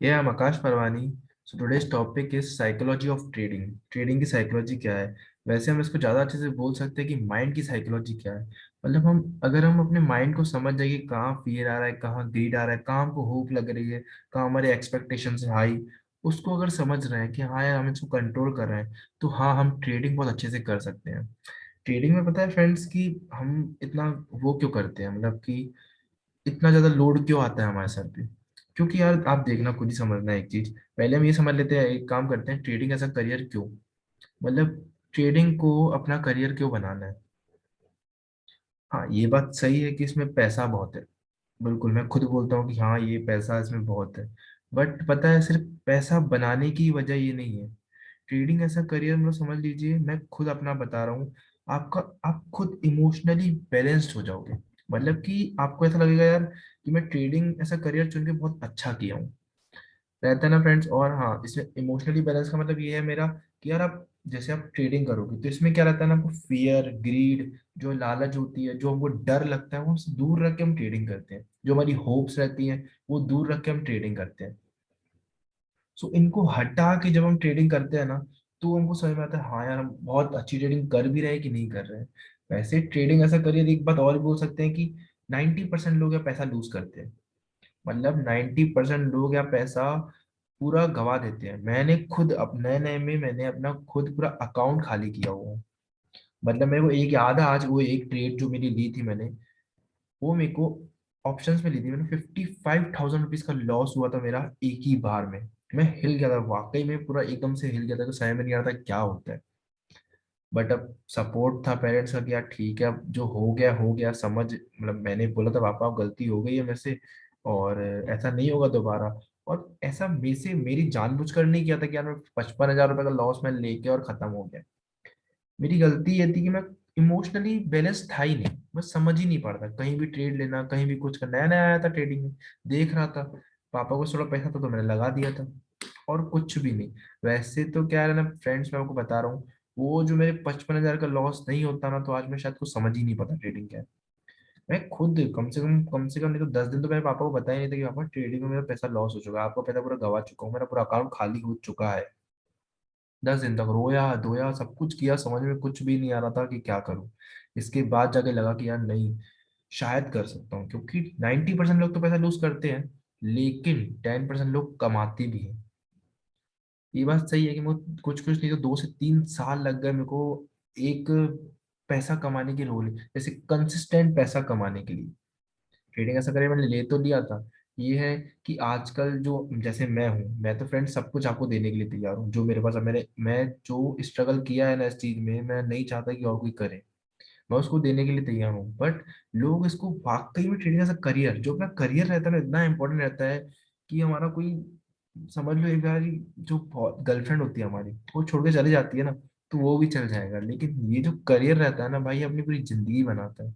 Yeah, I'm Akash Parwani. So today's topic is psychology of trading. Trading की psychology क्या है? वैसे हम इसको ज़्यादा अच्छे से बोल सकते हैं कि माइंड की साइकोलॉजी क्या है। मतलब हम अपने माइंड को समझ जाए कि कहाँ फियर आ रहा है, कहाँ ग्रीड आ रहा है, कहाँ हमको होप लग रही है, कहाँ हमारे एक्सपेक्टेशन है हाई, उसको अगर समझ रहे हैं कि हाँ यार हम इसको कंट्रोल कर रहे हैं, तो हाँ हम ट्रेडिंग बहुत अच्छे से कर सकते हैं। ट्रेडिंग में पता है फ्रेंड्स कि हम इतना वो क्यों करते हैं, मतलब कि इतना ज्यादा लोड क्यों आता है हमारे सर पे। क्योंकि यार आप देखना, खुद ही समझना एक चीज। पहले हम ये समझ लेते हैं, एक काम करते हैं, ट्रेडिंग ऐसा करियर क्यों, मतलब ट्रेडिंग को अपना करियर क्यों बनाना है। हाँ, ये बात सही है कि इसमें पैसा बहुत है। बिल्कुल, मैं खुद बोलता हूँ कि हाँ ये पैसा इसमें बहुत है। बट पता है, सिर्फ पैसा बनाने की वजह ये नहीं है। ट्रेडिंग ऐसा करियर, मतलब समझ लीजिए, मैं खुद अपना बता रहा हूँ, आपका आप खुद इमोशनली बैलेंस्ड हो जाओगे। मतलब कि आपको ऐसा लगेगा यार कि मैं ट्रेडिंग ऐसा करियर चुन के बहुत अच्छा किया हूँ, रहता है ना फ्रेंड्स। और हाँ, इसमें इमोशनली बैलेंस का मतलब ये है मेरा कि यार आप जैसे आप ट्रेडिंग करोगे तो इसमें क्या रहता है ना, आपको फियर, ग्रीड, जो लालच होती है, जो हमको डर लगता है, वो हमसे दूर रख के हम ट्रेडिंग करते हैं। जो हमारी होप्स रहती हैं वो दूर रख के हम ट्रेडिंग करते हैं। सो इनको हटा के जब हम ट्रेडिंग करते हैं ना, तो हमको समझ में आता है हाँ यार हम बहुत अच्छी ट्रेडिंग कर भी रहे हैं कि नहीं कर रहे हैं। वैसे ट्रेडिंग ऐसा करिए, एक बात और भी बोल सकते हैं कि 90% लोग या पैसा लूज करते हैं। मतलब 90% लोग या पैसा पूरा गवा देते हैं। मैंने खुद नए नए में मैंने अपना खुद पूरा अकाउंट खाली किया हुआ है। मतलब मेरे को एक याद है, आज वो एक ट्रेड जो मेरी ली थी मैंने, वो मेरे को ऑप्शंस में ली थी मैंने, 55,000 रुपीज का लॉस हुआ था मेरा एक ही बार में। मैं हिल गया था, वाकई में पूरा एकदम से हिल गया था, तो समझ में नहीं आ रहा था क्या होता है। बट अब सपोर्ट था पेरेंट्स का कि यार ठीक है, अब जो हो गया समझ, मतलब मैंने बोला था पापा अब गलती हो गई है मेरे से, और ऐसा नहीं होगा दोबारा। और ऐसा मेरे से मेरी जानबूझकर नहीं किया था कि यार मैं 55,000 रुपए का लॉस मैं लेके और खत्म हो गया। मेरी गलती ये थी कि मैं इमोशनली बैलेंस था ही नहीं, मैं समझ ही नहीं पड़ता कहीं भी ट्रेड लेना, कहीं भी कुछ करना। नया नया आया था ट्रेडिंग में, देख रहा था, पापा को थोड़ा पैसा था तो मैंने लगा दिया था, और कुछ भी नहीं। वैसे तो क्या है ना फ्रेंड्स, मैं आपको बता रहा हूँ, वो जो मेरे 55,000 का लॉस नहीं होता ना, तो आज मैं शायद कुछ समझ ही नहीं पाता ट्रेडिंग क्या है। मैं खुद कम से कम नहीं तो 10 दिन तो मेरे पापा को बताया नहीं था कि पापा ट्रेडिंग में मेरा पैसा लॉस हो चुका है, आपका पैसा पूरा गवा चुका हूँ, मेरा पूरा अकाउंट खाली हो चुका है। 10 दिन तक रोया धोया, सब कुछ किया, समझ में कुछ भी नहीं आ रहा था कि क्या करूं। इसके बाद जाके लगा कि यार नहीं, शायद कर सकता हूँ, क्योंकि 90% लोग तो पैसा लूज करते हैं, लेकिन 10% लोग कमाते भी हैं। ये बात सही है कि मुझे कुछ कुछ नहीं तो 2 से 3 साल लग गए मेरे को एक पैसा कमाने की रोल, जैसे कंसिस्टेंट पैसा कमाने के लिए। ट्रेडिंग ऐसा करे, मैंने ले तो लिया था। ये है कि आजकल जो, जैसे मैं हूँ, मैं तो फ्रेंड सब कुछ आपको देने के लिए तैयार हूँ जो मेरे पास है। मैं जो स्ट्रगल किया है ना इस चीज में, मैं नहीं चाहता कि और कोई करे, मैं उसको देने के लिए तैयार हूँ। बट लोग इसको वाकई में ट्रेडिंग एज अ करियर, जो अपना करियर रहता है ना, इतना इंपॉर्टेंट रहता है कि हमारा कोई, समझ लो एक बार जो गर्लफ्रेंड होती है हमारी, वो छोड़ के चली जाती है ना, तो वो भी चल जाएगा, लेकिन ये जो करियर रहता है ना भाई, अपनी पूरी जिंदगी बनाता है।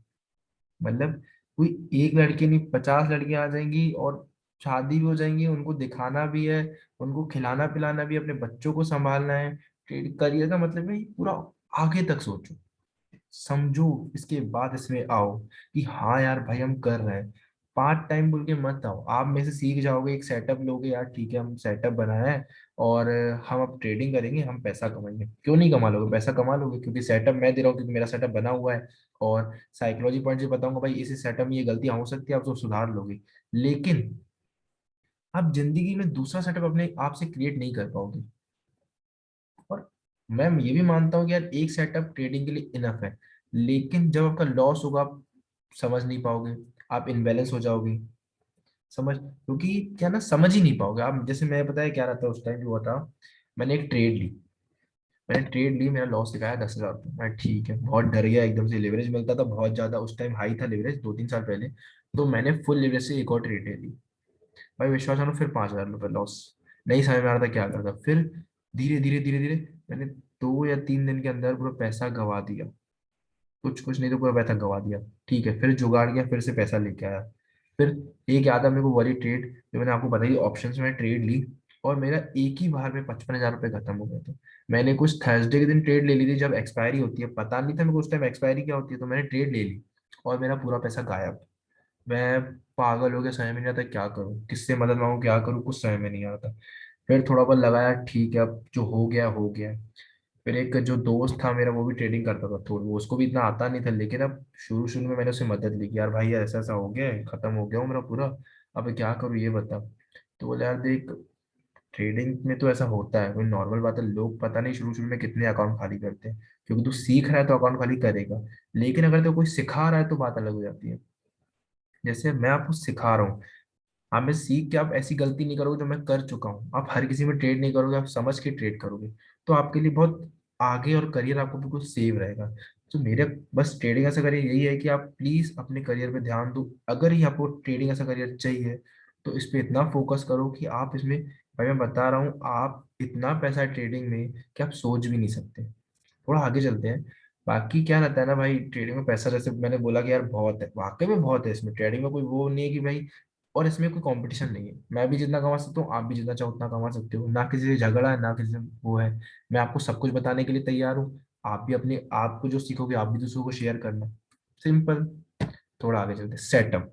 मतलब कोई एक लड़की नहीं, 50 लड़कियां आ जाएंगी और शादी भी हो जाएंगी, उनको दिखाना भी है, उनको खिलाना पिलाना भी, अपने बच्चों को संभालना है। करियर का मतलब है पूरा आगे तक सोचो, समझो, इसके बाद इसमें आओ कि हाँ यार भाई हम कर रहे हैं। पार्ट टाइम बोल के मत आओ, आप में से सीख जाओगे, एक सेटअप लोगे, यार ठीक है हम सेटअप बनाया है और हम अब ट्रेडिंग करेंगे, हम पैसा कमाएंगे। क्यों नहीं कमा लोगे, पैसा कमा लोगे, क्योंकि सेटअप मैं दे रहा हूँ, क्योंकि मेरा सेटअप बना हुआ है। और साइकोलॉजी पॉइंट से बताऊंगा भाई, इसी सेटअप में ये गलतियां हो सकती है, आप तो सुधार लोगे। लेकिन आप जिंदगी में दूसरा सेटअप अपने आप से क्रिएट नहीं कर पाओगे। और मैं ये भी मानता हूँ कि यार एक सेटअप ट्रेडिंग के लिए इनफ है, लेकिन जब आपका लॉस होगा, आप समझ नहीं पाओगे, आप इनबैलेंस हो जाओगे। समझ, क्योंकि क्या ना, समझ ही नहीं पाओगे आप। जैसे मैं बताया क्या रहता है उस टाइम जो हुआ था, मैंने एक ट्रेड ली, मेरा लॉस दिखाया 10,000 रुपये। मैं ठीक है, बहुत डर गया एकदम से, लिवरेज मिलता था बहुत ज्यादा, उस टाइम हाई था लिवरेज 2-3 साल पहले, तो मैंने फुल लिवरेज से एक और ट्रेड ले ली। भाई विश्वास मानो, फिर 5,000 रुपये लॉस। नहीं समझ में आ रहा था क्या करता, फिर धीरे धीरे मैंने 2 या 3 दिन के अंदर पूरा पैसा गवा दिया। कुछ कुछ नहीं तो पूरा पैसा गवा दिया। ठीक है, फिर जुगाड़ किया, फिर से पैसा लेके आया। फिर एक याद है मेरे को, वाली ट्रेड जो मैंने आपको बताई, ऑप्शंस में ट्रेड ली, और मेरा एक ही बार में 55,000 रुपये खत्म हो गए थे। मैंने कुछ थर्सडे के दिन ट्रेड ले ली थी, जब एक्सपायरी होती है, पता नहीं था मेरे को उस टाइम एक्सपायरी क्या होती है, तो मैंने ट्रेड ले ली और मेरा पूरा पैसा गायब। मैं पागल हो गया, समझ में नहीं आता क्या करूँ, किससे मदद मांगू, क्या करूँ, कुछ समझ में नहीं आता। फिर थोड़ा बहुत लगाया, ठीक है अब जो हो गया हो गया। फिर एक जो दोस्त था मेरा, वो भी ट्रेडिंग करता था थोड़ा, वो उसको भी इतना आता नहीं था, लेकिन अब शुरू शुरू में मैंने उससे मदद ली कि यार भाई ऐसा ऐसा हो गया है, खत्म हो गया हूँ मेरा पूरा, अब क्या करूँ ये बता। तो बोले यार देख, ट्रेडिंग में तो ऐसा होता है, कोई नॉर्मल बात है, लोग पता नहीं शुरू शुरू में कितने अकाउंट खाली करते हैं, क्योंकि तू सीख रहा है तो अकाउंट खाली करेगा। लेकिन अगर तो कोई सिखा रहा है तो बात अलग हो जाती है। जैसे मैं आपको सिखा रहा हूँ, हाँ मैं सीख के, आप ऐसी गलती नहीं करोगे जो मैं कर चुका हूँ, आप हर किसी में ट्रेड नहीं करोगे, आप समझ के ट्रेड करोगे, तो आपके लिए बहुत आगे, और करियर आपको बिल्कुल सेव रहेगा। तो मेरे बस ट्रेडिंग ऐसा करियर यही है कि आप प्लीज अपने करियर पे ध्यान दो। अगर ही आपको ट्रेडिंग ऐसा करियर चाहिए तो इस पे इतना फोकस करो कि आप इसमें, भाई मैं बता रहा हूँ, आप इतना पैसा है ट्रेडिंग में कि आप सोच भी नहीं सकते। थोड़ा आगे चलते हैं। बाकी क्या रहता है ना भाई, ट्रेडिंग में पैसा, जैसे मैंने बोला कि यार बहुत है, वाकई में बहुत है इसमें, ट्रेडिंग में कोई वो नहीं है कि भाई, और इसमें कोई कंपटीशन नहीं है, मैं भी जितना कमा सकता हूँ आप भी जितना चाहो उतना कमा सकते हो, ना किसी से झगड़ा है ना किसी से वो है। मैं आपको सब कुछ बताने के लिए तैयार हूँ, आप भी अपने आपको जो सीखोगे आप भी दूसरों को शेयर करना। सिंपल। थोड़ा आगे चलते, सेटअप।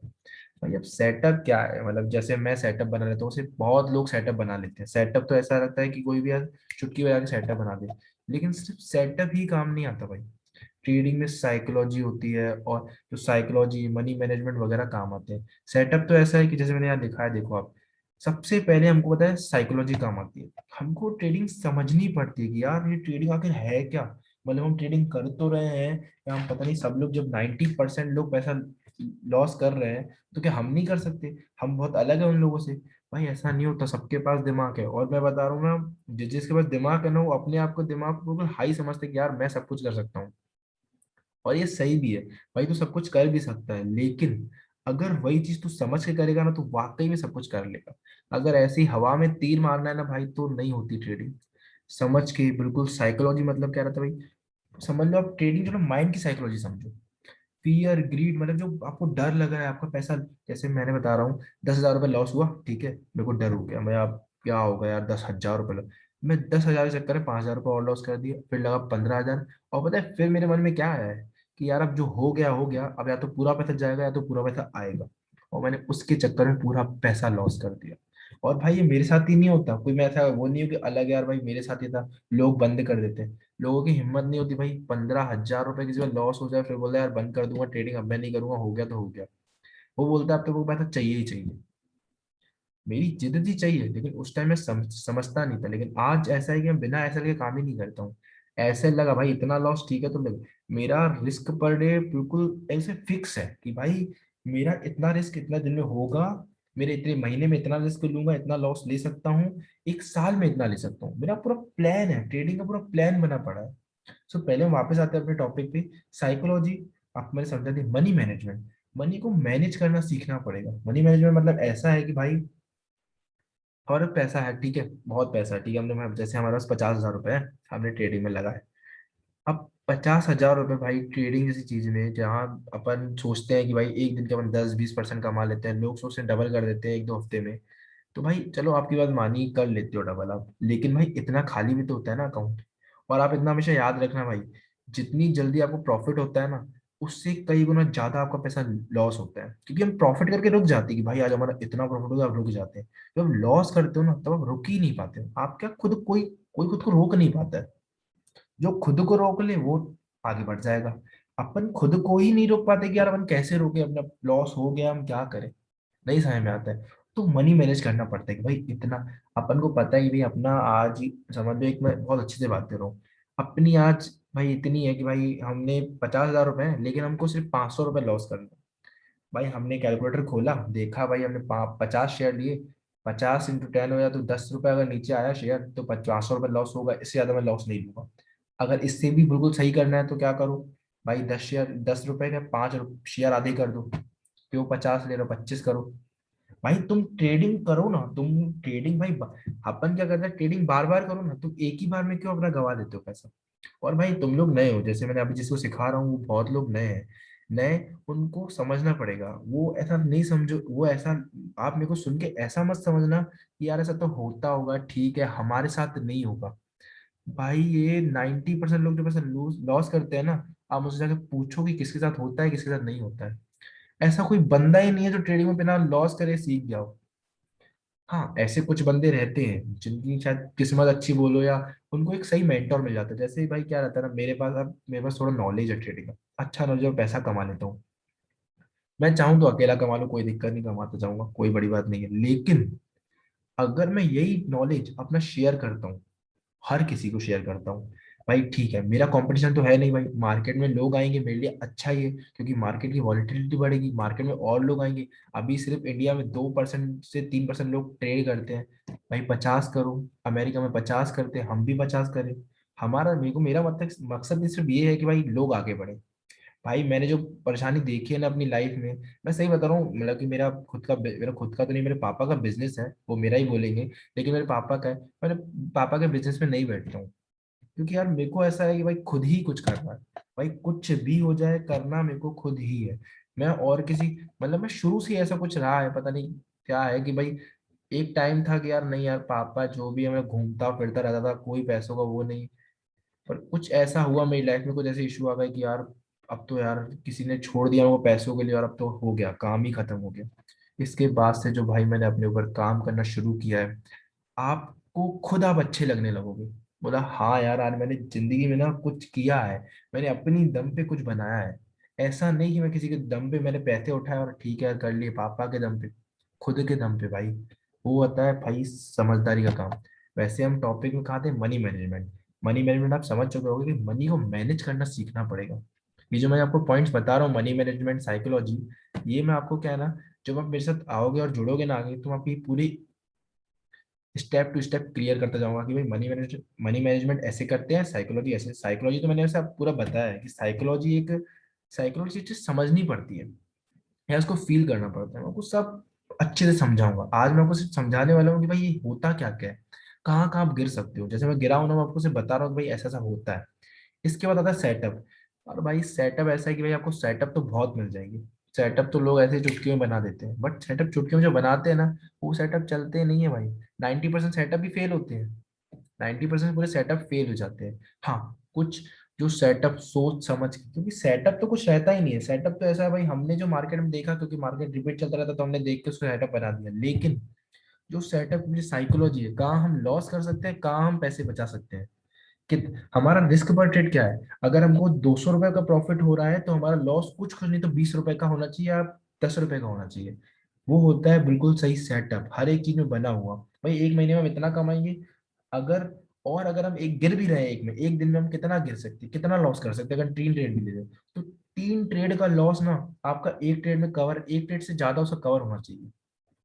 भाई अब सेटअप क्या है, मतलब जैसे मैं सेटअप बना लेता हूँ, सिर्फ बहुत लोग सेटअप बना लेते हैं, सेटअप तो ऐसा लगता है कि कोई भी यार चुटकी बजा के सेटअप बना दे। लेकिन सिर्फ सेटअप ही काम नहीं आता भाई, ट्रेडिंग में साइकोलॉजी होती है, और जो साइकोलॉजी मनी मैनेजमेंट वगैरह काम आते हैं। सेटअप तो ऐसा है कि जैसे मैंने यहाँ लिखा है, देखो आप, सबसे पहले हमको पता है साइकोलॉजी काम आती है। हमको ट्रेडिंग समझनी पड़ती है कि यार ये ट्रेडिंग आखिर है क्या, मतलब हम ट्रेडिंग कर तो रहे हैं, या हम पता नहीं, सब लोग जब 90% लोग पैसा लॉस कर रहे हैं तो क्या हम नहीं कर सकते, हम बहुत अलग है उन लोगों से। भाई ऐसा नहीं होता, सबके पास दिमाग है, और मैं बता रहा हूँ ना, जिसके पास दिमाग है ना, वो अपने आप को दिमाग को बिल्कुल हाई समझते हैं कि यार मैं सब कुछ कर सकता हूँ। और ये सही भी है, भाई तू सब कुछ कर भी सकता है, लेकिन अगर वही चीज तू समझ के करेगा ना तो वाकई में सब कुछ कर लेगा। अगर ऐसी हवा में तीर मारना है ना भाई, तो नहीं होती ट्रेडिंग। समझ के बिल्कुल, साइकोलॉजी मतलब क्या रहता है भाई, समझ लो आप ट्रेडिंग जो ना, माइंड की साइकोलॉजी समझो। फियर ग्रीड, मतलब जो आपको डर लग रहा है आपका पैसा, जैसे मैंने बता रहा हूँ, 10,000 रुपये लॉस हुआ, ठीक है, मेरे को डर हो गया, मैं अब क्या होगा यार, 10,000 रुपये मैं 10,000 के चक्कर में 5,000 रुपये और लॉस कर दिया, फिर लगा 15,000। और पता है फिर मेरे मन में क्या आया है कि यार अब जो हो गया, अब या तो पूरा पैसा जाएगा या तो पूरा पैसा आएगा। और मैंने उसके चक्कर में पूरा पैसा लॉस कर दिया। और भाई ये मेरे साथ ही नहीं होता, कोई मैं ऐसा वो नहीं हो कि अलग है यार भाई, मेरे साथ ही था, लोग बंद कर देते हैं। लोगों की हिम्मत नहीं होती भाई, 15,000 रुपए किसी बार लॉस हो जाए फिर बोलता है यार बंद कर दूंगा ट्रेडिंग, अब मैं नहीं करूंगा, हो गया तो हो गया। वो बोलता है अब तो वो पैसा चाहिए ही चाहिए। मेरी जिद थी चाहिए, लेकिन उस टाइम मैं समझता नहीं था, लेकिन आज ऐसा है कि मैं बिना ऐसा के काम ही नहीं करता हूँ। ऐसे लगा भाई इतना लॉस ठीक है तो लगा, मेरा रिस्क पर डे बिल्कुल ऐसे फिक्स है कि भाई मेरा इतना रिस्क इतना दिन में होगा, मेरे इतने महीने में इतना रिस्क लूंगा, इतना लॉस ले सकता हूँ, एक साल में इतना ले सकता हूँ, मेरा पूरा प्लान है, ट्रेडिंग का पूरा प्लान बना पड़ा है। सो पहले हम वापस आते हैं अपने टॉपिक पे, साइकोलॉजी। आप मैंने समझा दी, मनी मैनेजमेंट, मनी को मैनेज करना सीखना पड़ेगा। मनी मैनेजमेंट मतलब ऐसा है कि भाई, और पैसा है ठीक है, बहुत पैसा है ठीक है, हमने जैसे हमारे पास 50,000 रुपए है, हमने ट्रेडिंग में लगाए। अब 50,000 रुपए भाई ट्रेडिंग जैसी चीज में, जहाँ अपन सोचते हैं कि भाई एक दिन के अपन 10-20% कमा लेते हैं, लोग सोचते हैं डबल कर देते हैं 1-2 हफ्ते में। तो भाई चलो आपकी बात मानी, कर लेते हो डबल आप, लेकिन भाई इतना खाली भी तो होता है ना अकाउंट। और आप इतना हमेशा याद रखना भाई, जितनी जल्दी आपको प्रॉफिट होता है ना, उससे कई गुना ज्यादा आपका पैसा लॉस होता है, क्योंकि हम प्रॉफिट करके रुक जाते हैं कि भाई आज हमारा इतना प्रॉफिट होगा, आप रुक जाते हैं। जब आप लॉस करते हो ना तब आप रुक ही नहीं पाते हो, आप क्या खुद कोई कोई खुद को रोक नहीं पाता है। जो खुद को रोक ले वो आगे बढ़ जाएगा। अपन खुद को ही नहीं रोक पाते कि यार अपन कैसे रोके, अपना लॉस हो गया हम क्या करें, नहीं समझ में आता है। तो मनी मैनेज करना पड़ता है कि भाई इतना, अपन को पता है कि भाई अपना आज ही, समझ लो एक, मैं बहुत अच्छे से बात कर रहा हूँ, अपनी आज भाई इतनी है कि भाई हमने 50,000 रुपए हैं, लेकिन हमको सिर्फ 500 रुपये लॉस करना है। भाई हमने कैलकुलेटर खोला, देखा भाई हमने 50 शेयर लिए, 50 × 10 हो या तो 10 रुपये, अगर नीचे आया शेयर तो 500 रुपये लॉस होगा, इससे ज्यादा मैं लॉस नहीं लूंगा। अगर इससे भी बिल्कुल सही करना है तो क्या करूँ, भाई 10 शेयर, 10 रुपए के 5 शेयर आधे कर दो, क्यों 50 ले रहे हो, 25 करो। भाई तुम ट्रेडिंग करो ना, तुम ट्रेडिंग भाई अपन क्या करते हैं, ट्रेडिंग बार बार करो ना, तुम एक ही बार में क्यों अपना गवा देते हो पैसा। और भाई तुम लोग नए हो, जैसे मैंने अभी जिसको सिखा रहा हूँ वो बहुत लोग नए हैं, नए, उनको समझना पड़ेगा, वो ऐसा नहीं समझो, वो ऐसा, आप मेरे को सुन के ऐसा मत समझना कि यार ऐसा तो होता होगा, ठीक है हमारे साथ नहीं होगा। भाई ये 90% लोग जो पैसा लूज लॉस करते हैं ना, आप मुझसे जाके पूछो कि किसके साथ होता है किसके साथ नहीं होता है। ऐसा कोई बंदा ही नहीं है जो ट्रेडिंग में बिना लॉस करे सीख गया हो। हाँ, ऐसे कुछ बंदे रहते हैं जिनकी शायद किस्मत अच्छी बोलो, या उनको एक सही मेंटोर मिल जाता है। जैसे भाई क्या रहता है ना, मेरे पास अब मेरे पास थोड़ा नॉलेज है ट्रेडिंग का, अच्छा नॉलेज और पैसा कमा लेता हूँ। मैं चाहूँ तो अकेला कमा लूँ, कोई दिक्कत नहीं, कमाता जाऊंगा, कोई बड़ी बात नहीं है। लेकिन अगर मैं यही नॉलेज अपना शेयर करता हूँ, हर किसी को शेयर करता हूँ, भाई ठीक है, मेरा कंपटीशन तो है नहीं भाई, मार्केट में लोग आएंगे मेरे लिए अच्छा ही है, क्योंकि मार्केट की वॉलिटिलिटी बढ़ेगी, मार्केट में और लोग आएंगे। अभी सिर्फ इंडिया में 2% से 3% लोग ट्रेड करते हैं, भाई 50 करो, अमेरिका में 50 करते हैं, हम भी 50 करें। हमारा मेरे को मेरा मतलब मकसद सिर्फ ये है कि भाई लोग आगे बढ़े। भाई मैंने जो परेशानी देखी है ना अपनी लाइफ में, मैं सही बता रहा हूँ, मतलब कि मेरा खुद का तो नहीं, मेरे पापा का बिजनेस है, वो मेरा ही बोलेंगे, लेकिन मेरे पापा का है। मैंने पापा के बिजनेस में नहीं बैठता हूँ, क्योंकि यार मेरे को ऐसा है कि भाई खुद ही कुछ करना है। भाई कुछ भी हो जाए, करना मेरे को खुद ही है। मैं और किसी, मतलब मैं शुरू से ही ऐसा कुछ रहा है, पता नहीं क्या है कि भाई एक टाइम था कि यार नहीं यार, पापा जो भी है, मैं घूमता फिरता रहता था, कोई पैसों का वो नहीं। पर कुछ ऐसा हुआ मेरी लाइफ में, कुछ ऐसे इशू आ गए कि यार अब तो यार किसी ने छोड़ दिया वो पैसों के लिए, और अब तो हो गया, काम ही खत्म हो गया। इसके बाद से जो भाई मैंने अपने ऊपर काम करना शुरू किया है, आपको खुद आप अच्छे लगने लगोगे। बोला हाँ यार, आज मैंने जिंदगी में ना कुछ किया है, मैंने अपनी दम पे कुछ बनाया है। ऐसा नहीं कि मैं किसी के दम पे मैंने पैसे उठाए और ठीक है कर लिए, पापा के दम पे, खुद के दम पे भाई। वो होता है भाई समझदारी का काम। वैसे हम टॉपिक में कहा थे मनी मैनेजमेंट। मनी मैनेजमेंट आप समझ चुके होंगे कि मनी को मैनेज करना सीखना पड़ेगा। ये जो मैं आपको पॉइंट्स बता रहा हूँ, मनी मैनेजमेंट, साइकोलॉजी, ये मैं आपको क्या है ना, जब आप मेरे साथ आओगे और जुड़ोगे ना आगे, तो मैं आपकी पूरी स्टेप टू स्टेप क्लियर करता जाऊंगा कि भाई मनी मैनेजमेंट ऐसे करते हैं, साइकोलॉजी ऐसे। साइकोलॉजी तो मैंने वैसे आपको पूरा बताया है कि साइकोलॉजी चीज समझनी पड़ती है, या उसको फील करना पड़ता है। मैं आपको सब अच्छे से समझाऊंगा। आज मैं आपको सिर्फ समझाने वाला हूँ कि भाई ये होता क्या क्या है, कहाँ कहाँ आप गिर सकते हो। जैसे मैं गिरा हूं ना, मैं आपको सिर्फ बता रहा हूँ कि भाई ऐसा ऐसा होता है। इसके बाद आता है सेटअप। और भाई सेटअप ऐसा है कि भाई आपको सेटअप तो बहुत मिल जाएगी। सेटअप तो लोग ऐसे चुटकी में बना देते हैं, बट सेटअप चुटकी में जो बनाते हैं ना, वो सेटअप चलते नहीं है भाई। 90% सेटअप भी फेल होते हैं, 90% पूरे सेटअप फेल हो जाते हैं। हाँ, कुछ जो सेटअप सोच समझ के, क्योंकि सेटअप तो कुछ रहता ही नहीं है। सेटअप तो ऐसा है भाई, हमने जो मार्केट में देखा, क्योंकि मार्केट रिपीट चलता रहता, तो हमने देख के उसको सेटअप बना दिया। लेकिन जो सेटअप की साइकोलॉजी है, कहाँ हम लॉस कर सकते हैं, कहाँ हम पैसे बचा सकते हैं, कि हमारा रिस्क पर ट्रेड क्या है। अगर हमको 200 रुपए का प्रॉफिट हो रहा है, तो हमारा लॉस कुछ कुछ नहीं तो 20 रुपए का होना चाहिए, या 10 रुपए का होना चाहिए। वो होता है बिल्कुल सही सेटअप, हर एक चीज में बना हुआ। भाई एक महीने में हम इतना कमाएंगे, अगर और अगर हम एक गिर भी रहे हैं, एक दिन में हम कितना गिर सकते हैं, कितना लॉस कर सकते हैं, अगर 3 ट्रेड भी ले रहे हैं, तो 3 ट्रेड का लॉस ना, आपका एक ट्रेड में कवर, एक ट्रेड से ज्यादा उसका कवर होना चाहिए।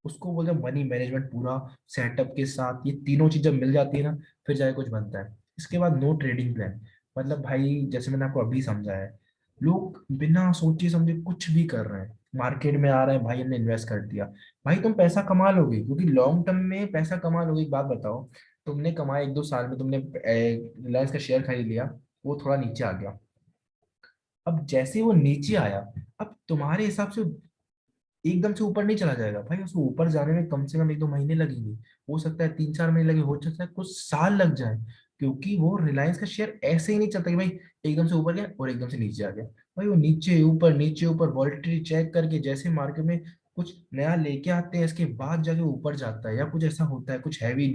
उसको बोलते हैं मनी मैनेजमेंट। पूरा सेटअप के साथ ये तीनों चीज जब मिल जाती है ना, फिर जाके कुछ बनता है। इसके बाद नो ट्रेडिंग प्लान। मतलब भाई जैसे मैंने आपको अभी समझाया है, लोग बिना सोचे समझे कुछ भी कर रहे हैं, मार्केट में आ रहे हैं, भाई हमने इन्वेस्ट कर दिया। भाई तुम पैसा कमा लोगे, क्योंकि लॉन्ग टर्म में पैसा कमा लोगे। एक बात बताओ, तुमने कमाया 1-2 साल में, तुमने रिलायंस का शेयर खरीद लिया, वो थोड़ा नीचे आ गया। अब जैसे वो नीचे आया, अब तुम्हारे हिसाब से एकदम से ऊपर नहीं चला जाएगा भाई, उसको ऊपर जाने में कम से कम 1-2 महीने लगेंगे। हो सकता है 3-4 महीने लगे, हो सकता है कुछ साल लग जाए। क्योंकि वो रिलायंस का शेयर ऐसे ही नहीं चलता कि भाई एकदम से ऊपर गया और एकदम से नीचे आ गया। भाई वो नीचे ऊपर वॉलेटिलिटी चेक करके, जैसे मार्केट में कुछ नया लेके आते हैं, इसके बाद जाके ऊपर जाता है, या कुछ ऐसा होता है, कुछ हैवी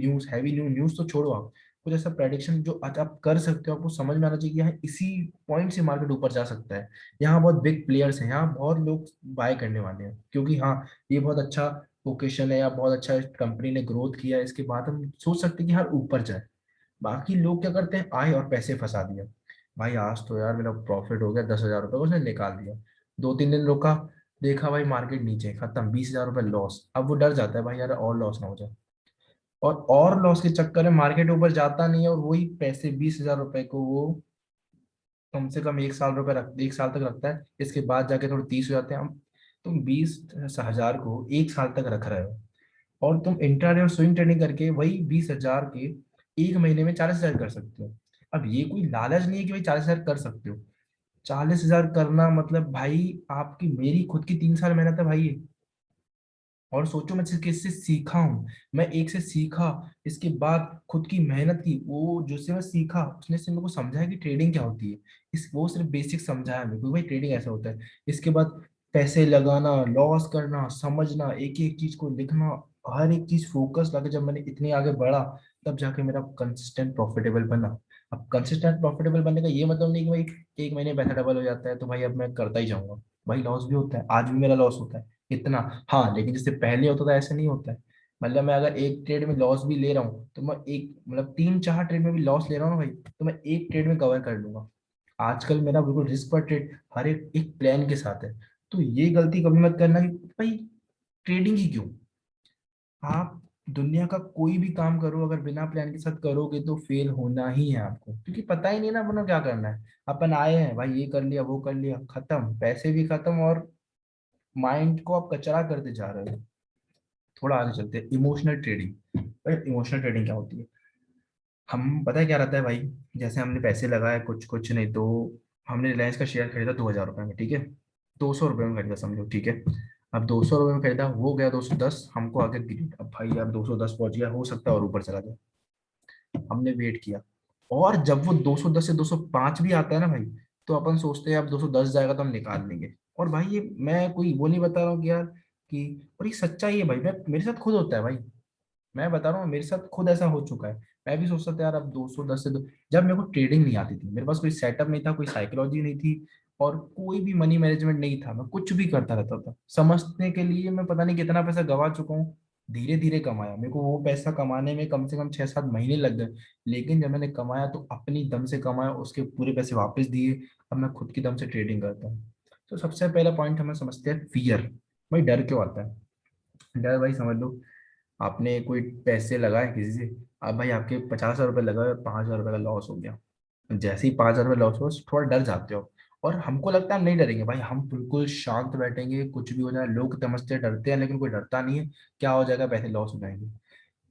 न्यूज तो छोड़ो आप, कुछ ऐसा प्रेडिक्शन जो आज आप कर सकते हो, आपको समझ में आना चाहिए कि हाँ इसी पॉइंट से मार्केट ऊपर जा सकता है। यहाँ बहुत बिग प्लेयर्स हैं, यहाँ बहुत लोग बाय करने वाले हैं, क्योंकि हाँ ये बहुत अच्छा लोकेशन है, या बहुत अच्छा कंपनी ने ग्रोथ किया है, इसके बाद हम सोच सकते हैं कि हाँ ऊपर जाए। बाकी लोग क्या करते हैं, आए और पैसे फंसा दिया। भाई आज तो यार मेरा प्रॉफिट हो गया 10,000 रुपये, उसने निकाल दिया। 2-3 दिन रुका, देखा भाई मार्केट नीचे, खत्म, 20,000 रुपये लॉस। अब वो डर जाता है भाई यार और लॉस ना हो जाए, और लॉस के चक्कर में मार्केट ऊपर जाता नहीं है, और वही पैसे 20,000 रुपये को वो कम से कम 1 साल तक रखता है। इसके बाद जाके थोड़े 30 हो जाते हैं। हम तुम 20,000 को 1 साल तक रख रहे हो, और तुम इंट्राडे और स्विंग ट्रेडिंग करके वही 20,000 के 1 महीने में 40,000 कर सकते हो। अब ये कोई लालच नहीं है कि भाई 40,000 कर सकते हो। 40,000 करना मतलब भाई आपकी मेरी खुद की 3 साल मेहनत है भाई ये। और सोचो मैं किससे सीखा हूँ, मैं एक से सीखा, इसके बाद खुद की मेहनत की, वो जिससे मैं सीखा उसने से मेरे को समझाया कि ट्रेडिंग क्या होती है। इस वो सिर्फ बेसिक समझाया मेरे को, भाई ट्रेडिंग ऐसा होता है। इसके बाद पैसे लगाना, लॉस करना, समझना, एक एक चीज को लिखना, हर एक चीज फोकस लगे। जब मैंने इतनी आगे बढ़ा तब जाके मेरा कंसिस्टेंट प्रॉफिटेबल बना। अब कंसिस्टेंट प्रॉफिटेबल बनने का ये मतलब नहीं कि भाई एक महीने पैसा डबल हो जाता है तो भाई अब मैं करता ही जाऊंगा। भाई लॉस भी होता है, आज भी मेरा लॉस होता है इतना। हाँ, लेकिन जिससे पहले होता था ऐसे नहीं होता है। मतलब मैं अगर एक ट्रेड में लॉस भी ले रहा हूँ तो मैं एक मतलब 3-4 ट्रेड में भी लॉस ले रहा हूँ ना भाई, तो मैं एक ट्रेड में कवर कर लूंगा। आजकल मेरा बिल्कुल रिस्क पर ट्रेड हर एक एक प्लान के साथ है। तो ये गलती कभी मत करना कि भाई ट्रेडिंग ही क्यों। आप दुनिया का कोई भी काम करो, अगर बिना प्लान के साथ करोगे तो फेल होना ही है आपको, क्योंकि पता ही नहीं ना अपन को क्या करना है। अपन आए हैं भाई, ये कर लिया वो कर लिया, खत्म, पैसे भी खत्म, और माइंड को आप कचरा करते जा रहे हो। थोड़ा आगे चलते हैं, इमोशनल ट्रेडिंग। भाई इमोशनल ट्रेडिंग क्या होती है? हम पता है क्या रहता है भाई, जैसे हमने पैसे लगाए कुछ कुछ नहीं तो, हमने रिलायंस का शेयर खरीदा 2,000 रुपये में, ठीक है। 200 रुपये में खरीदा समझो, ठीक है। अब 200 रुपये में खरीदा, वो गया 210, हमको आगे गिरी। अब भाई यार 210 पहुंच गया, हो सकता है और ऊपर चला जाए। हमने वेट किया, और जब वो 210 से 205 भी आता है ना भाई, तो अपन सोचते हैं अब 210 जाएगा तो हम निकाल लेंगे। और भाई ये मैं कोई वो नहीं बता रहा हूँ कि यार कि, और ये सच्चाई है भाई, मैं मेरे साथ खुद होता है भाई। मैं बता रहा हूँ मेरे साथ खुद ऐसा हो चुका है। मैं भी सोचता था यार अब 210 से जब मेरे को ट्रेडिंग नहीं आती थी, मेरे पास कोई सेटअप नहीं था, कोई साइकोलॉजी नहीं थी, और कोई भी मनी मैनेजमेंट नहीं था, मैं कुछ भी करता रहता था समझने के लिए। मैं पता नहीं कितना पैसा गवा चुका हूँ। धीरे धीरे कमाया, मेरे को वो पैसा कमाने में कम से कम 6-7 महीने लग गए। लेकिन जब मैंने कमाया तो अपनी दम से कमाया, उसके पूरे पैसे वापस दिए। अब मैं खुद की दम से ट्रेडिंग करता हूँ। तो सबसे पहला पॉइंट हमें समझते हैं, फियर। भाई डर क्यों आता है? डर भाई समझ लो, आपने कोई पैसे लगाए किसी से, अब भाई आपके 50,000 रुपये लगाए, 5,000 रुपये का लॉस हो गया। जैसे ही 5,000 रुपये लॉस हो, थोड़ा डर जाते हो। और हमको लगता है हम नहीं डरेंगे भाई, हम बिल्कुल शांत बैठेंगे, कुछ भी हो जाए। लोग समझते हैं डरते हैं, लेकिन कोई डरता नहीं है। क्या हो जाएगा, पैसे लॉस हो जाएंगे।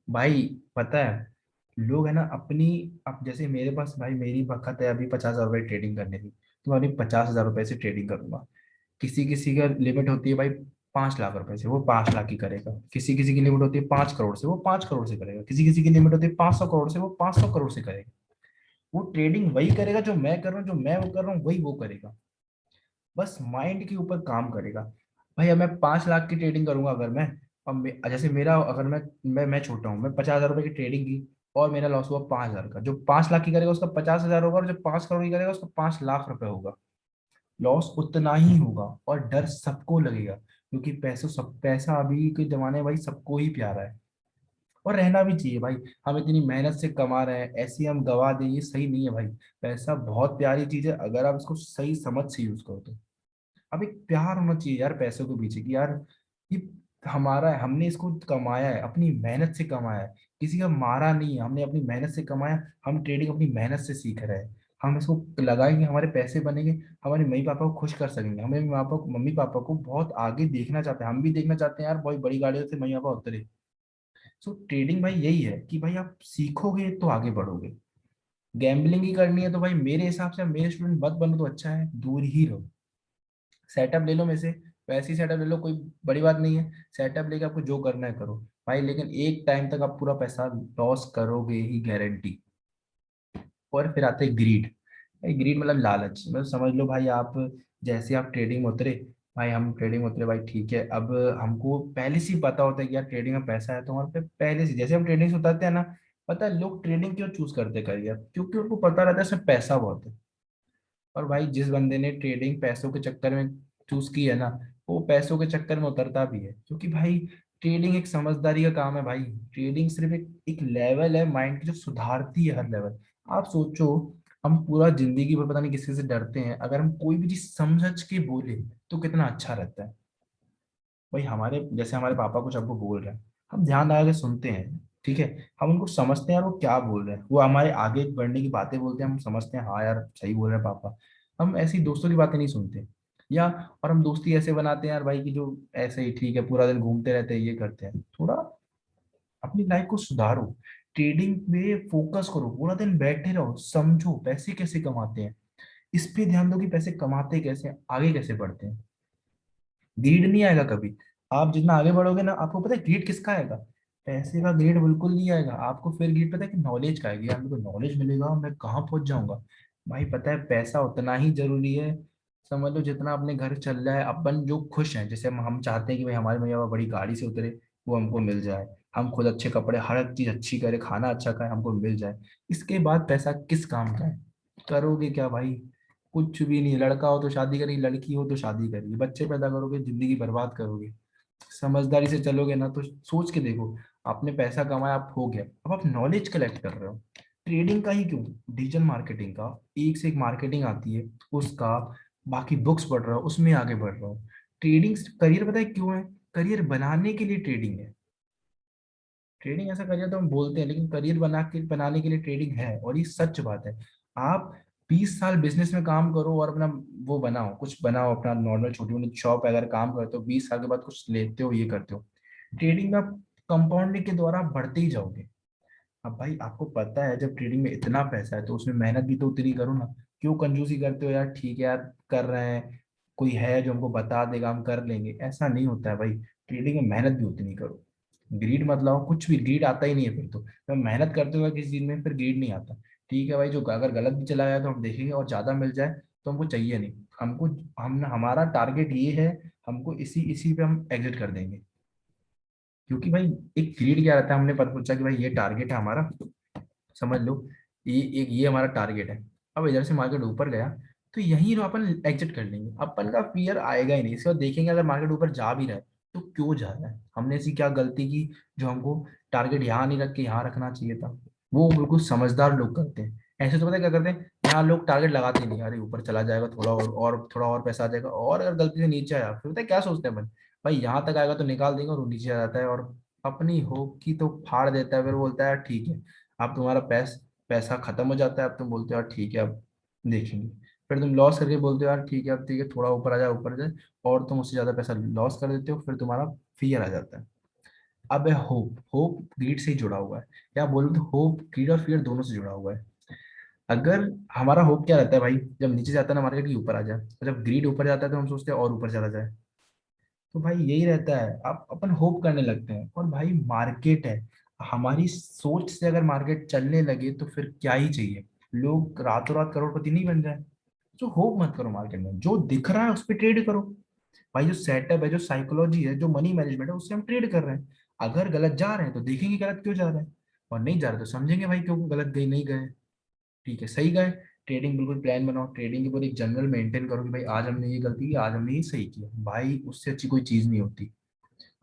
भाई पता है, लोग है ना अपनी, अब जैसे मेरे पास भाई मेरी वक्त है अभी 50,000 रुपये ट्रेडिंग करने की, तो मैं अभी 50,000 रुपये से ट्रेडिंग करूंगा। किसी किसी का लिमिट होती है भाई 5 लाख रुपए से, वो 5 लाख की करेगा। किसी किसी की लिमिट होती है 5 करोड़ से, वो 5 करोड़ से करेगा। किसी किसी की लिमिट होती है 500 करोड़ से, वो 500 करोड़ से करेगा। वो ट्रेडिंग वही करेगा जो मैं कर रहा हूँ, जो मैं वो कर रहा हूँ वही वो करेगा। बस माइंड के ऊपर काम करेगा। भाई अब मैं 5 लाख की ट्रेडिंग करूंगा अगर मैं, अब जैसे मेरा अगर मैं छोटा हूँ, मैं 50,000 रुपए की ट्रेडिंग की और मेरा लॉस हुआ 5,000 का। जो 5 लाख की करेगा उसका 50,000 होगा, और जो 5 करोड़ की करेगा उसका 5 लाख रुपए होगा। लॉस उतना ही होगा, और डर सबको लगेगा, क्योंकि पैसों सब पैसा अभी के जमाने में भाई सबको ही प्यारा है। और रहना भी चाहिए भाई। हम इतनी मेहनत से कमा रहे हैं, ऐसे ही हम गवा दें, ये सही नहीं है भाई। पैसा बहुत प्यारी चीज है अगर आप इसको सही समझ से यूज करो तो। अब एक प्यार होना चाहिए यार पैसों के पीछे कि यार ये हमारा है, हमने इसको कमाया है, अपनी मेहनत से कमाया है। किसी का मारा नहीं है, हमने अपनी मेहनत से कमाया। हम ट्रेडिंग अपनी मेहनत से सीख रहे हैं। हम इसको लगाएंगे, हमारे पैसे बनेंगे, हमारे मम्मी पापा को खुश कर सकेंगे। हमें मम्मी पापा को बहुत आगे देखना चाहते हैं, हम भी देखना चाहते हैं यार बहुत बड़ी गाड़ियों से मम्मी पापा उतरे। सो ट्रेडिंग भाई यही है कि भाई आप सीखोगे तो आगे बढ़ोगे। गैम्बलिंग ही करनी है तो भाई मेरे हिसाब से मेरे स्टूडेंट मत बनो तो अच्छा है, दूर ही रहो। सेटअप ले लो में से, वैसी सेटअप ले लो, कोई बड़ी बात नहीं है। सेटअप लेके आपको जो करना है करो भाई, लेकिन एक टाइम तक आप पूरा पैसा लॉस करोगे ही, गारंटी। और फिर आते हैं ग्रीड। भाई ग्रीड मतलब लालच, मतलब समझ लो भाई आप, जैसे आप ट्रेडिंग में उतरे, भाई हम ट्रेडिंग में उतरे भाई ठीक है। अब हमको पहले से ही पता होता है कि यार ट्रेडिंग में पैसा है, तो हमारे पे पहले से जैसे हम ट्रेडिंग से उतरते हैं ना, पता है लोग ट्रेडिंग क्यों चूज करते करियर, क्योंकि उनको पता रहता है इसमें पैसा बहुत है। और भाई जिस बंदे ने ट्रेडिंग पैसों के चक्कर में चूज की है ना, वो पैसों के चक्कर में उतरता भी है, क्योंकि भाई ट्रेडिंग एक समझदारी का काम है भाई। ट्रेडिंग सिर्फ एक लेवल है माइंड की जो सुधारती है हर लेवल। आप सोचो, हम पूरा जिंदगी भर पता नहीं किसी से डरते हैं, अगर हम कोई भी चीज समझ के बोले तो कितना अच्छा रहता है। भाई हमारे जैसे हमारे पापा कुछ हमको बोल रहे हैं, हम ध्यान लगा के सुनते हैं, ठीक है। हम उनको समझते हैं यार वो क्या बोल रहे हैं, वो हमारे आगे बढ़ने की बातें बोलते हैं, हम समझते हैं हाँ यार सही बोल रहे हैं पापा। हम ऐसी दोस्तों की बातें नहीं सुनते। या और हम दोस्ती ऐसे बनाते हैं यार भाई की जो ऐसे ही ठीक है, पूरा दिन घूमते रहते हैं, ये करते हैं। थोड़ा अपनी लाइफ को सुधारो, ट्रेडिंग में फोकस करो, पूरा दिन बैठे रहो, समझो पैसे कैसे कमाते हैं, इस पे ध्यान दो कि पैसे कमाते कैसे हैं, आगे कैसे बढ़ते हैं। ग्रीड नहीं आएगा कभी। आप जितना आगे बढ़ोगे ना, आपको पता है ग्रीड किसका आएगा? पैसे का ग्रीड बिल्कुल नहीं आएगा आपको। फिर ग्रीड पता है कि नॉलेज का आएगी, यार मेरे को नॉलेज मिलेगा, मैं कहाँ पहुंच जाऊंगा। भाई पता है पैसा उतना ही जरूरी है समझ लो जितना अपने घर चल रहा है, अपन जो खुश हैं, जैसे हम चाहते हैं कि भाई हमारे भैया वो बड़ी गाड़ी से उतरे, वो हमको मिल जाए। हम खुद अच्छे कपड़े, हर एक चीज अच्छी करे, खाना अच्छा खाए, हमको मिल जाए। इसके बाद पैसा किस काम का है? करोगे क्या भाई? कुछ भी नहीं। लड़का हो तो शादी करेगी, लड़की हो तो शादी करेगी, बच्चे पैदा करोगे, जिंदगी बर्बाद करोगे। समझदारी से चलोगे ना तो सोच के देखो, आपने पैसा कमाया, आप हो गया, अब आप नॉलेज कलेक्ट कर रहे हो। ट्रेडिंग का ही क्यों, डिजिटल मार्केटिंग का, एक से एक मार्केटिंग आती है उसका, बाकी बुक्स पढ़ रहा हो, उसमें आगे बढ़ रहा हो। ट्रेडिंग करियर पता है क्यों है? करियर बनाने के लिए ट्रेडिंग है। ट्रेडिंग ऐसा करियर तो हम बोलते हैं, लेकिन करियर बनाने के लिए ट्रेडिंग है, और ये सच बात है। आप 20 साल बिजनेस में काम करो और अपना वो बनाओ, कुछ बनाओ अपना, नॉर्मल छोटी मोटी शॉप अगर काम करते हो, 20 साल के बाद कुछ लेते हो, ये करते हो। ट्रेडिंग में आप कंपाउंडिंग के द्वारा आप बढ़ते ही जाओगे। अब भाई आपको पता है जब ट्रेडिंग में इतना पैसा है तो उसमें मेहनत भी तो उतनी करो ना। क्यों कंजूसी करते हो यार? ठीक है यार, कर रहे हैं, कोई है जो हमको बता देगा, हम कर लेंगे, ऐसा नहीं होता है भाई। ट्रेडिंग में मेहनत भी उतनी करो। ग्रीड मत लाओ, कुछ भी ग्रीड आता ही नहीं है फिर तो। जब मेहनत करते हो किसी चीज में, फिर ग्रीड नहीं आता। ठीक है भाई, जो अगर गलत भी चला गया तो हम देखेंगे, और ज्यादा मिल जाए तो हमको चाहिए नहीं। हमको, हम हमारा टारगेट ये है, हमको इसी इसी पे हम एग्जिट कर देंगे। क्योंकि भाई एक ग्रीड क्या रहता है, हमने पता पूछा कि भाई ये टारगेट है हमारा, समझ लो, ये हमारा टारगेट है। अब इधर से मार्केट ऊपर गया तो यहीं तो अपन एग्जिट कर लेंगे, अपन का फियर आएगा ही नहीं। इसके बाद देखेंगे अगर मार्केट ऊपर जा भी रहा है तो क्यों जा रहा है, हमने ऐसी क्या गलती की जो हमको टारगेट यहाँ नहीं रख के यहाँ रखना चाहिए था। वो बिल्कुल समझदार लोग करते हैं। ऐसे तो पता है क्या करते हैं, यहाँ लोग टारगेट लगाते ही नहीं, अरे ऊपर चला जाएगा थोड़ा और थोड़ा और पैसा आ जाएगा, और अगर गलती से नीचे आया फिर पता है क्या सोचते हैं अपन, भाई यहाँ तक आएगा तो निकाल देंगे, और वो नीचे आ जाता है और अपनी होप की तो फाड़ देता है। फिर बोलता है ठीक है, अब तुम्हारा पैसा खत्म हो जाता है, अब तुम बोलते हो यार ठीक है अब देखेंगे। फिर तुम लॉस करके बोलते हो यार ठीक है अब, ठीक है थोड़ा ऊपर आ जाए, ऊपर आ जाए, और तुम उससे ज्यादा पैसा लॉस कर देते हो, फिर तुम्हारा फियर आ जाता है। अब है होप। होप ग्रीड से ही जुड़ा हुआ है, या बोलो तो होप ग्रीड और फियर दोनों से जुड़ा हुआ है। अगर हमारा होप क्या रहता है भाई, जब नीचे जाता है ना मार्केट की, ऊपर आ जाए, और जब ग्रीड ऊपर जाता है तो हम सोचते हैं और ऊपर चला जाए। तो भाई यही रहता है, आप अपन होप करने लगते हैं, और भाई मार्केट है, हमारी सोच से अगर मार्केट चलने लगे तो फिर क्या ही चाहिए। लोग रातों रात करोड़पति नहीं बन जाए। तो होप मत करो मार्केट में, जो दिख रहा है उस पर ट्रेड करो। भाई जो सेटअप है, जो साइकोलॉजी है, जो मनी मैनेजमेंट है, उससे हम ट्रेड कर रहे हैं। अगर गलत जा रहे हैं तो देखेंगे गलत क्यों जा रहे हैं, और नहीं जा रहे तो समझेंगे भाई क्यों गलत गए, नहीं गए। ठीक है, सही गए। ट्रेडिंग बिल्कुल प्लान बनाओ, ट्रेडिंग के पूरी एक जनरल मेंटेन करो कि भाई आज हमने ये गलती की, आज हमने ये सही किया, भाई उससे अच्छी कोई चीज नहीं होती।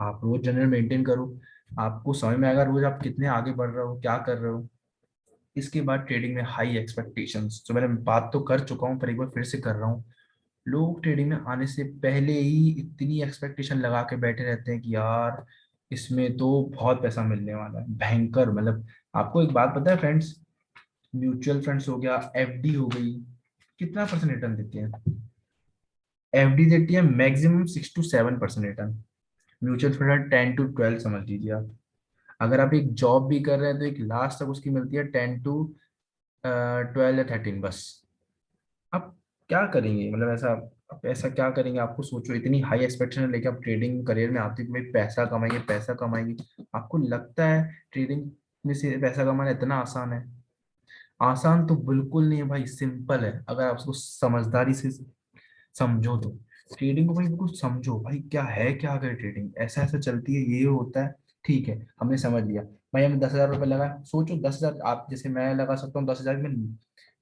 आप रोज जनरल मेंटेन करो, आपको समझ में आएगा रोज आप कितने आगे बढ़ रहे हो, क्या कर रहे हो। इसके बाद ट्रेडिंग में हाई एक्सपेक्टेशंस, जो मैंने बात तो कर चुका हूँ पर एक बार फिर से कर रहा हूँ। लोग ट्रेडिंग में आने से पहले ही इतनी एक्सपेक्टेशन लगा के बैठे रहते हैं कि यार इसमें तो बहुत पैसा मिलने वाला है, भयंकर, मतलब। आपको एक बात पता है फ्रेंड्स, म्यूचुअल फंड्स हो गया, एफडी हो गई, कितना परसेंट रिटर्न देती है? एफडी देती है maximum 6 to 7% return. Mutual fund 10 to 12 समझ लीजिए आप। अगर आप एक जॉब भी कर रहे हैं तो एक लास्ट तक उसकी मिलती है 10 to 12 या 13 बस। आप क्या करेंगे, मतलब ऐसा, आप ऐसा क्या करेंगे? आपको सोचो, इतनी हाई एक्सपेक्टेशन लेके आप ट्रेडिंग करियर में आते हो कि भाई पैसा कमाएंगे, पैसा कमाएंगे। आपको लगता है ट्रेडिंग में से पैसा कमाना इतना आसान है? आसान तो बिल्कुल नहीं है भाई, सिंपल है अगर आप उसको समझदारी से समझो तो। ट्रेडिंग को भाई बिल्कुल समझो, भाई क्या है, क्या अगर ट्रेडिंग ऐसा ऐसा चलती है, ये होता है। ठीक है, हमने समझ लिया। भाई हमने 10,000 रुपये लगा, सोचो 10,000, आप जैसे मैं लगा सकता हूँ 10,000 में।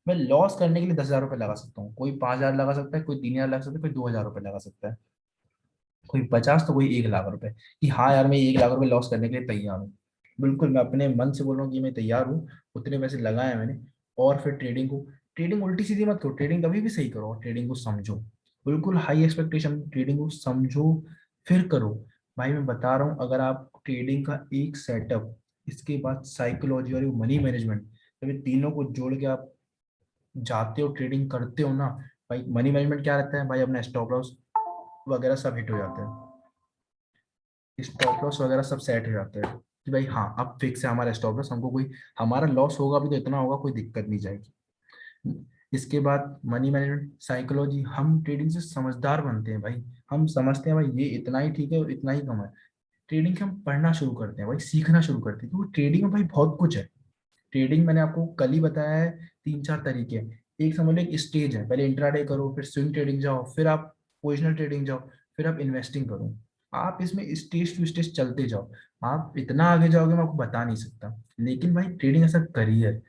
मैं लॉस करने के लिए 10,000 रुपये लगा सकता हूँ, कोई 5,000 लगा सकता है, कोई 3,000 लगा सकता है, कोई 2,000 रुपये लगा सकता है, कोई 50 तो कोई 1 लाख रुपए। कि हाँ यार मैं 1 लाख रुपए लॉस करने के लिए तैयार हूँ। बिल्कुल, मैं अपने मन से बोल रहा हूँ कि मैं तैयार हूँ। उतने पैसे लगाए हैं मैंने। और फिर ट्रेडिंग उल्टी सीधी मत करो, ट्रेडिंग कभी भी सही करो, ट्रेडिंग को समझो। बिल्कुल हाई एक्सपेक्टेशन, ट्रेडिंग को समझो फिर करो। भाई मैं बता रहा हूँ, अगर आप ट्रेडिंग का एक सेटअप, इसके बाद साइकोलॉजी और मनी मैनेजमेंट, जब ये तीनों को जोड़ के आप जाते हो, ट्रेडिंग करते हो ना, भाई मनी मैनेजमेंट क्या रहता है भाई, अपना स्टॉप लॉस वगैरह सब हिट हो जाते हैं। स्टॉप लॉस वगैरह सब सेट हो जाते हैं कि भाई हाँ अब फिक्स है हमारा स्टॉप लॉस, हमको कोई, हमारा लॉस होगा भी तो इतना होगा, कोई दिक्कत नहीं जाएगी। इसके बाद मनी मैनेजमेंट साइकोलॉजी, हम ट्रेडिंग से समझदार बनते हैं भाई। हम समझते हैं भाई ये इतना ही ठीक है, इतना ही कम है। ट्रेडिंग के हम पढ़ना शुरू करते हैं भाई, सीखना शुरू करते हैं, क्योंकि ट्रेडिंग में भाई बहुत कुछ है। ट्रेडिंग मैंने आपको कल ही बताया है, 3 4 तरीके हैं। एक समझ लो एक स्टेज है, पहले इंट्राडे करो, फिर स्विंग ट्रेडिंग जाओ, फिर आप पोजिशनल ट्रेडिंग जाओ, फिर आप इन्वेस्टिंग करो। आप इसमें स्टेज टू स्टेज चलते जाओ, आप इतना आगे जाओगे मैं आपको बता नहीं सकता। लेकिन भाई ट्रेडिंग ऐसा करियर,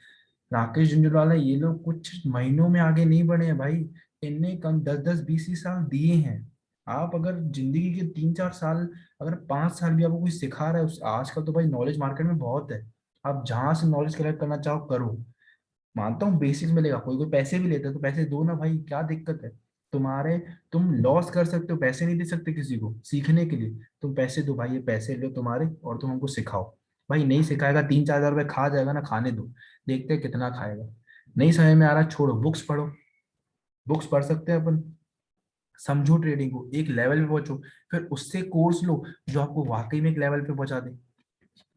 राकेश झुंझुनवाला ये लोग कुछ महीनों में आगे नहीं बढ़े हैं भाई, इनने कम 10-10 20-20 साल दिए हैं। आप अगर जिंदगी के 3-4 साल, अगर 5 साल भी आपको कोई सिखा रहा है उस, आजकल तो भाई नॉलेज मार्केट में बहुत है, आप जहां से नॉलेज कलेक्ट करना चाहो करो। मानता हूँ बेसिक्स मिलेगा, कोई कोई पैसे भी लेता है तो पैसे दो ना भाई, क्या दिक्कत है तुम्हारे। तुम लॉस कर सकते हो, पैसे नहीं दे सकते किसी को सीखने के लिए, तुम पैसे दो भाई, ये पैसे लो तुम्हारे और तुम हमको सिखाओ। भाई नहीं सिखाएगा, 3-4 हजार रुपये खा जाएगा ना, खाने दो, देखते हैं कितना खाएगा। नहीं समझ में आ रहा छोड़ो, बुक्स पढ़ो, बुक्स पढ़ सकते हैं अपन, समझो ट्रेडिंग को, एक लेवल पे पहुंचो, फिर उससे कोर्स लो जो आपको वाकई में एक लेवल पे पहुंचा दे।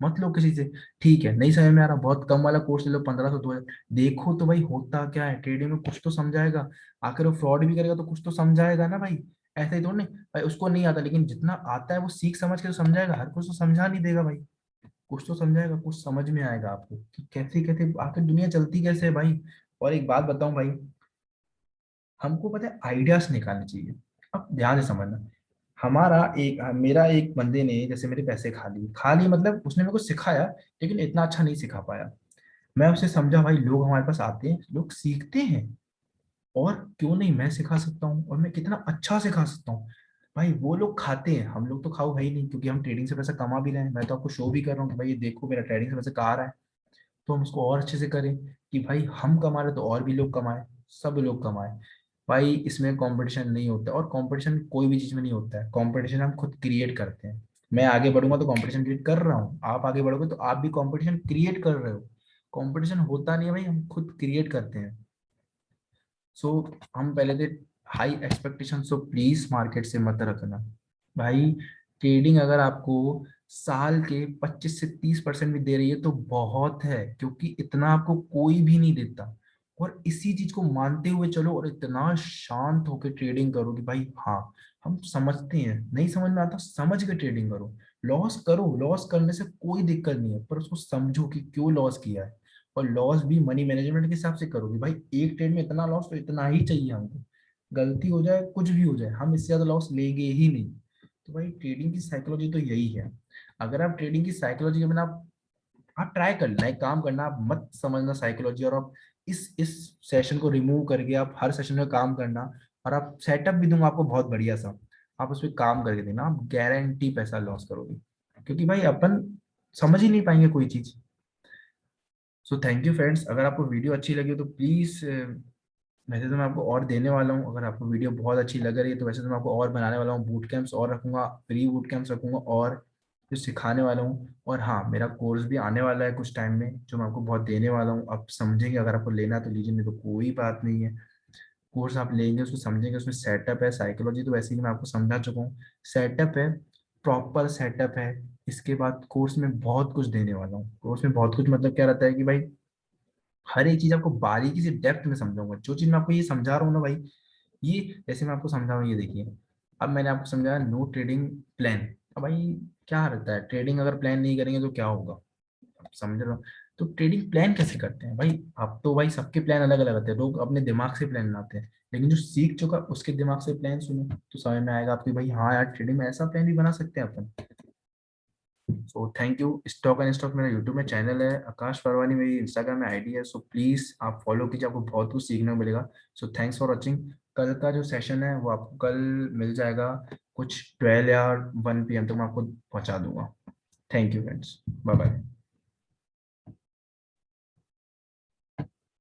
मत लो किसी से, ठीक है नहीं समझ में आ रहा बहुत कम वाला कोर्स ले लो, 1500 2000, देखो तो भाई होता क्या है ट्रेडिंग में, कुछ तो समझाएगा। आखिर वो फ्रॉड भी करेगा तो कुछ तो समझाएगा ना भाई, ऐसे ही तो नहीं भाई उसको नहीं आता, लेकिन जितना आता है वो सीख समझ के तो समझाएगा, हर कुछ तो समझा नहीं देगा भाई, कुछ तो समझाएगा, कुछ समझ में आएगा आपको कि कैसे कैसे आखिर दुनिया चलती कैसे है भाई। और एक बात बताऊं भाई, हमको पता है आइडियाज निकालने चाहिए। अब ध्यान से समझना, मेरा एक बंदे ने जैसे मेरे पैसे खा लिए मतलब उसने मेरे को सिखाया, लेकिन इतना अच्छा नहीं सिखा पाया। मैं उसे समझा भाई लोग हमारे पास आते हैं, लोग सीखते हैं, और क्यों नहीं मैं सिखा सकता हूँ, और मैं कितना अच्छा सिखा सकता हूँ। भाई वो लोग खाते हैं, हम लोग तो खाओ है ही नहीं, क्योंकि हम ट्रेडिंग से पैसा कमा भी रहे हैं, मैं तो आपको शो भी कर रहा हूँ कि भाई ये देखो मेरा ट्रेडिंग से पैसा कहाँ आ रहा है। तो हम उसको और अच्छे से करें कि भाई हम कमा रहे तो और भी लोग कमाए, सब लोग कमाए। भाई इसमें कंपटीशन नहीं होता, और कंपटीशन कोई भी चीज में नहीं होता है, कंपटीशन हम खुद क्रिएट करते हैं। मैं आगे बढ़ूंगा तो कंपटीशन क्रिएट कर रहा हूँ, आप आगे बढ़ोगे तो आप भी कंपटीशन क्रिएट कर रहे हो। कंपटीशन होता नहीं है भाई, हम खुद क्रिएट करते हैं। सो हम पहले थे high expectation, so please market से मत रखना भाई। ट्रेडिंग अगर आपको साल के 25 से 30% भी दे रही है तो बहुत है, क्योंकि इतना आपको कोई भी नहीं देता। और इसी चीज को मानते हुए चलो, और इतना शांत होकर ट्रेडिंग करो कि भाई हाँ हम समझते हैं, नहीं समझ में आता समझ के ट्रेडिंग करो। लॉस करो, लॉस करने से कोई दिक्कत नहीं है, पर उसको समझो कि क्यों लॉस किया है। और लॉस भी मनी मैनेजमेंट के हिसाब से करोगे भाई, एक ट्रेड में इतना लॉस तो इतना ही चाहिए हमको, गलती हो जाए कुछ भी हो जाए हम इससे ज्यादा लॉस लेंगे ही नहीं। तो भाई ट्रेडिंग की साइकोलॉजी तो यही है। अगर आप ट्रेडिंग की साइकोलॉजी के बिना आप ट्राई कर लेना, एक काम करना, आप मत समझना साइकोलॉजी, और आप इस सेशन को रिमूव करके आप हर सेशन में काम करना। और आप सेटअप भी दूंगा आपको बहुत बढ़िया सा, आप उस पर काम करके देना, आप गारंटी पैसा लॉस करोगे, क्योंकि भाई अपन समझ ही नहीं पाएंगे कोई चीज। सो थैंक यू फ्रेंड्स, अगर आपको वीडियो अच्छी लगी हो तो प्लीज़, वैसे तो मैं आपको और देने वाला हूँ, अगर आपको वीडियो बहुत अच्छी लग रही है तो वैसे तो मैं आपको और बनाने वाला हूँ, बूट कैंप्स और रखूंगा, फ्री बूट कैंप्स रखूंगा, और जो सिखाने वाला हूँ। और हाँ मेरा कोर्स भी आने वाला है कुछ टाइम में, जो मैं आपको बहुत देने वाला हूँ, आप समझेंगे, अगर आपको लेना है तो लीजिए, नहीं तो कोई बात नहीं है। कोर्स आप लेंगे उसको समझेंगे, उसमें सेटअप है, साइकोलॉजी तो वैसे ही मैं आपको समझा चुका हूँ, सेटअप है, प्रॉपर सेटअप है। इसके बाद कोर्स में बहुत कुछ देने वाला हूँ, कोर्स में बहुत कुछ मतलब क्या रहता है कि भाई हर एक चीज आपको बारीकी से डेप्थ में समझाऊंगा, जो चीज मैं आपको ये समझा रहा हूँ ना भाई, ये जैसे मैं आपको समझा रहा हूँ, ये देखिए, अब मैंने आपको समझाया नो ट्रेडिंग प्लान। अब भाई क्या रहता है, ट्रेडिंग अगर प्लान नहीं करेंगे तो क्या होगा, आप समझ रहे हो। तो ट्रेडिंग प्लान कैसे करते हैं भाई, अब तो भाई सबके प्लान अलग अलग होते हैं, लोग अपने दिमाग से प्लान बनाते हैं, लेकिन जो सीख चुका उसके दिमाग से प्लान सुनो तो समझ में आएगा आपकी, भाई हाँ यार ट्रेडिंग में ऐसा प्लान भी बना सकते हैं अपन। So thank you. Stock and stock मेरा यूट्यूब में चैनल है, आकाश परवानी मेरी इंस्टाग्राम में आईडी है, सो प्लीज आप फॉलो कीजिए, आपको बहुत कुछ सीखने को मिलेगा। So thanks for watching. कल का जो सेशन है वो आपको कल मिल जाएगा, कुछ 12 या 1 PM तक मैं आपको पहुंचा दूंगा। Thank you friends, bye bye.